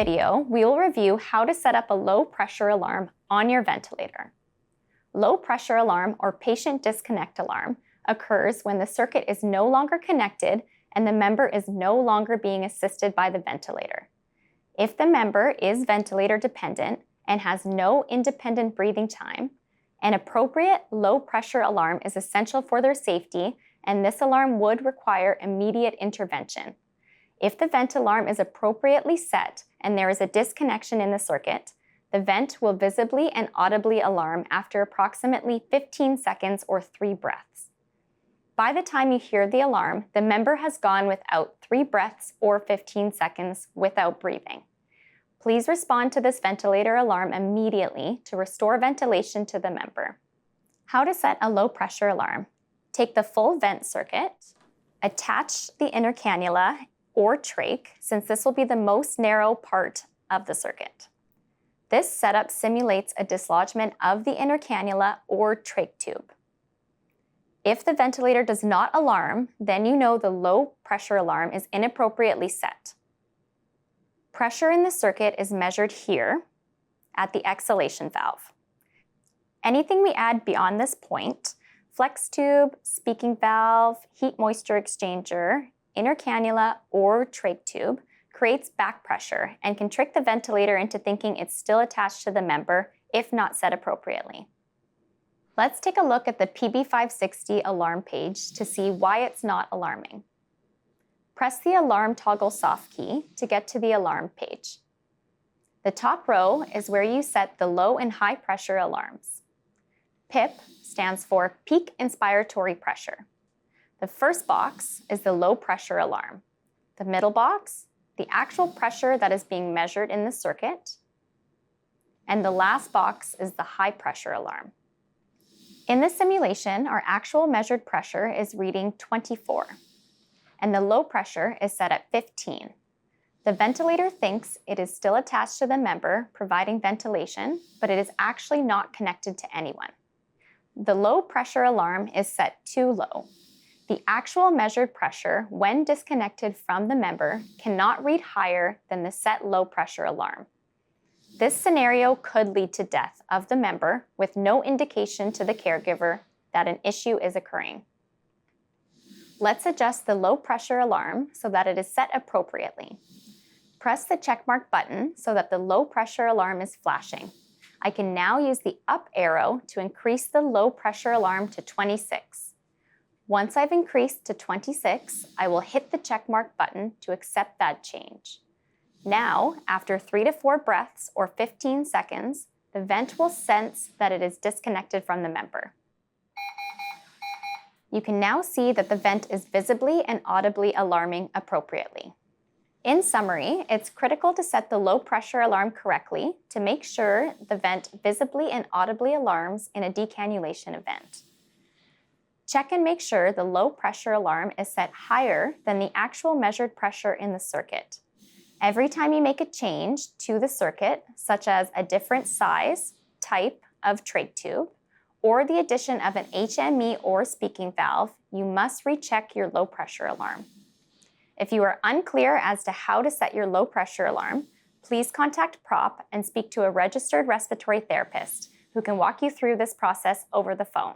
video, we will review how to set up a low pressure alarm on your ventilator. Low pressure alarm or patient disconnect alarm occurs when the circuit is no longer connected and the member is no longer being assisted by the ventilator. If the member is ventilator dependent and has no independent breathing time, an appropriate low pressure alarm is essential for their safety, and this alarm would require immediate intervention. If the vent alarm is appropriately set and there is a disconnection in the circuit, the vent will visibly and audibly alarm after approximately 15 seconds or 3 breaths. By the time you hear the alarm, the member has gone without 3 breaths or 15 seconds without breathing. Please respond to this ventilator alarm immediately to restore ventilation to the member. How to set a low pressure alarm. Take the full vent circuit, attach the inner cannula or trach, since this will be the most narrow part of the circuit. This setup simulates a dislodgement of the inner cannula or trach tube. If the ventilator does not alarm, then you know the low pressure alarm is inappropriately set. Pressure in the circuit is measured here at the exhalation valve. Anything we add beyond this point, flex tube, speaking valve, heat moisture exchanger, inner cannula, or trach tube, creates back pressure and can trick the ventilator into thinking it's still attached to the member if not set appropriately. Let's take a look at the PB560 alarm page to see why it's not alarming. Press the alarm toggle soft key to get to the alarm page. The top row is where you set the low and high pressure alarms. PIP stands for peak inspiratory pressure. The first box is the low pressure alarm. The middle box, the actual pressure that is being measured in the circuit. And the last box is the high pressure alarm. In this simulation, our actual measured pressure is reading 24, and the low pressure is set at 15. The ventilator thinks it is still attached to the member, providing ventilation, but it is actually not connected to anyone. The low pressure alarm is set too low. The actual measured pressure, when disconnected from the member, cannot read higher than the set low pressure alarm. This scenario could lead to death of the member with no indication to the caregiver that an issue is occurring. Let's adjust the low pressure alarm so that it is set appropriately. Press the checkmark button so that the low pressure alarm is flashing. I can now use the up arrow to increase the low pressure alarm to 26. Once I've increased to 26, I will hit the checkmark button to accept that change. Now, after 3 to 4 breaths or 15 seconds, the vent will sense that it is disconnected from the member. You can now see that the vent is visibly and audibly alarming appropriately. In summary, it's critical to set the low pressure alarm correctly to make sure the vent visibly and audibly alarms in a decannulation event. Check and make sure the low pressure alarm is set higher than the actual measured pressure in the circuit. Every time you make a change to the circuit, such as a different size, type of trach tube, or the addition of an HME or speaking valve, you must recheck your low pressure alarm. If you are unclear as to how to set your low pressure alarm, please contact PROP and speak to a registered respiratory therapist who can walk you through this process over the phone.